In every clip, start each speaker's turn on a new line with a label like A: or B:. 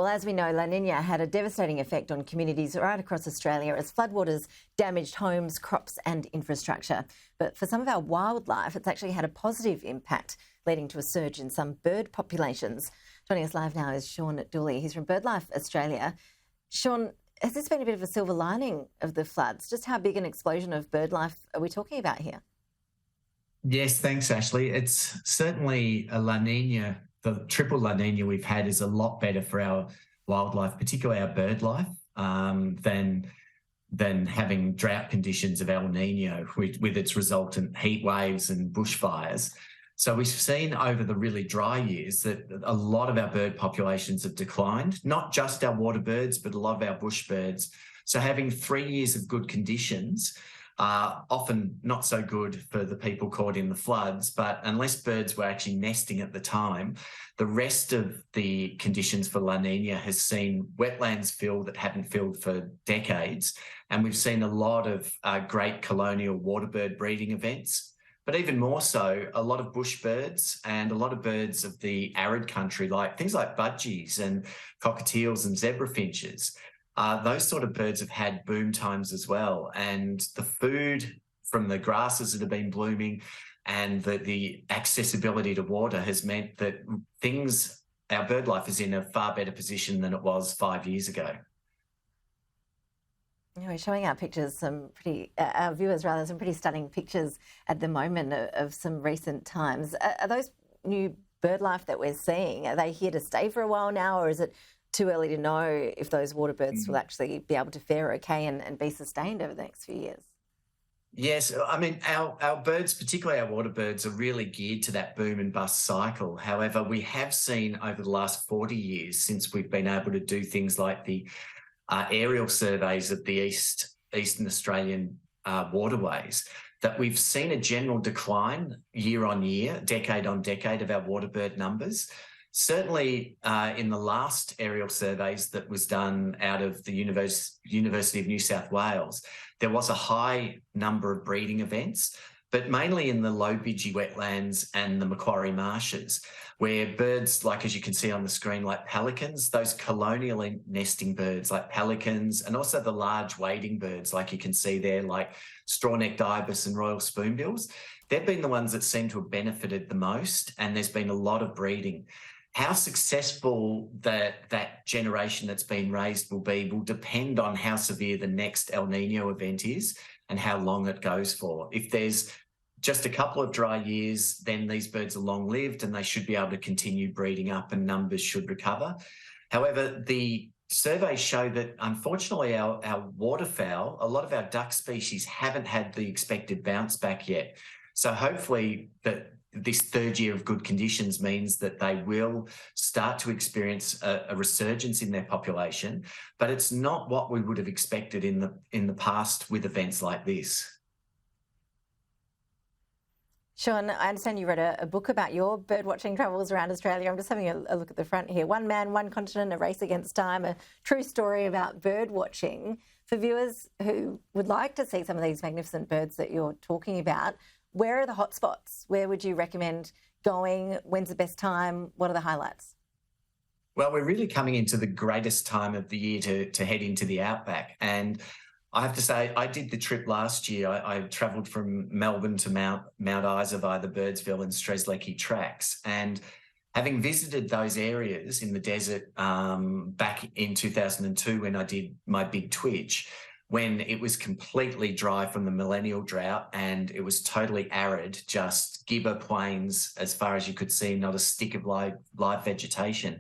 A: Well, as we know, La Nina had a devastating effect on communities right across Australia as floodwaters damaged homes, crops and infrastructure. But for some of our wildlife, it's actually had a positive impact, leading to a surge in some bird populations. Joining us live now is Sean Dooley. He's from Birdlife Australia. Sean, has this been a bit of a silver lining of the floods? Just how big an explosion of bird life are we talking about here?
B: Yes, thanks, Ashley. It's certainly a La Nina. The triple La Nina we've had is a lot better for our wildlife, particularly our bird life, than having drought conditions of El Nino with its resultant heat waves and bushfires. So we've seen over the really dry years that a lot of our bird populations have declined, not just our water birds, but a lot of our bush birds. So having 3 years of good conditions, often not so good for the people caught in the floods, but unless birds were actually nesting at the time, the rest of the conditions for La Nina has seen wetlands fill that haven't filled for decades. And we've seen a lot of great colonial water bird breeding events, but even more so, a lot of bush birds and a lot of birds of the arid country, like things like budgies and cockatiels and zebra finches. Those sort of birds have had boom times as well. And the food from the grasses that have been blooming and the accessibility to water has meant that our bird life is in a far better position than it was 5 years ago.
A: We're showing our pictures, our viewers rather, some pretty stunning pictures at the moment of some recent times. Are those new bird life that we're seeing, are they here to stay for a while now, or is it too early to know if those water birds will actually be able to fare okay and be sustained over the next few years?
B: Yes, I mean, our birds, particularly our water birds, are really geared to that boom and bust cycle. However, we have seen over the last 40 years, since we've been able to do things like the aerial surveys of the Eastern Australian waterways, that we've seen a general decline year on year, decade on decade of our water bird numbers. Certainly in the last aerial surveys that was done out of the University of New South Wales, there was a high number of breeding events, but mainly in the low Bidgie wetlands and the Macquarie marshes, where birds, like as you can see on the screen, like pelicans, those colonial nesting birds like pelicans, and also the large wading birds like you can see there, like straw-necked ibis and royal spoonbills, they've been the ones that seem to have benefited the most, and there's been a lot of breeding. How successful that generation that's been raised will depend on how severe the next El Nino event is and how long it goes for. If there's just a couple of dry years, then these birds are long-lived and they should be able to continue breeding up and numbers should recover. However, the surveys show that unfortunately our waterfowl, a lot of our duck species haven't had the expected bounce back yet. So hopefully that this third year of good conditions means that they will start to experience a resurgence in their population, but it's not what we would have expected in the past with events like this.
A: Sean, I understand you wrote a book about your bird watching travels around Australia. I'm just having a look at the front here. One Man, One Continent, A Race Against Time, a true story about bird watching. For viewers who would like to see some of these magnificent birds that you're talking about, where are the hotspots? Where would you recommend going? When's the best time? What are the highlights?
B: Well, we're really coming into the greatest time of the year to head into the outback. And I have to say, I did the trip last year. I travelled from Melbourne to Mount Isa via the Birdsville and Strzelecki tracks. And having visited those areas in the desert back in 2002 when I did my big twitch, when it was completely dry from the millennial drought and it was totally arid, just gibber plains as far as you could see, not a stick of live vegetation.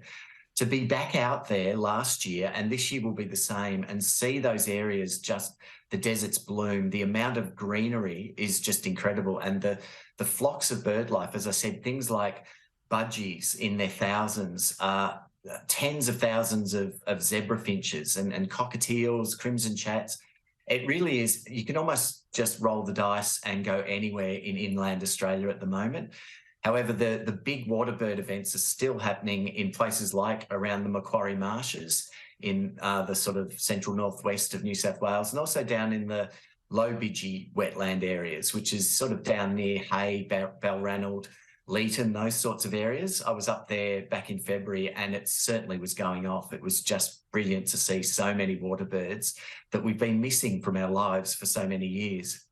B: To be back out there last year, and this year will be the same, and see those areas, just the deserts bloom, the amount of greenery is just incredible. And the flocks of bird life, as I said, things like budgies in their thousands, tens of thousands of zebra finches and cockatiels, crimson chats. It really is, you can almost just roll the dice and go anywhere in inland Australia at the moment. However, the big water bird events are still happening in places like around the Macquarie marshes in the sort of central northwest of New South Wales, and also down in the low Bidgie wetland areas, which is sort of down near Hay, Balranald, Leeton, those sorts of areas. I was up there back in February and it certainly was going off. It was just brilliant to see so many water birds that we've been missing from our lives for so many years.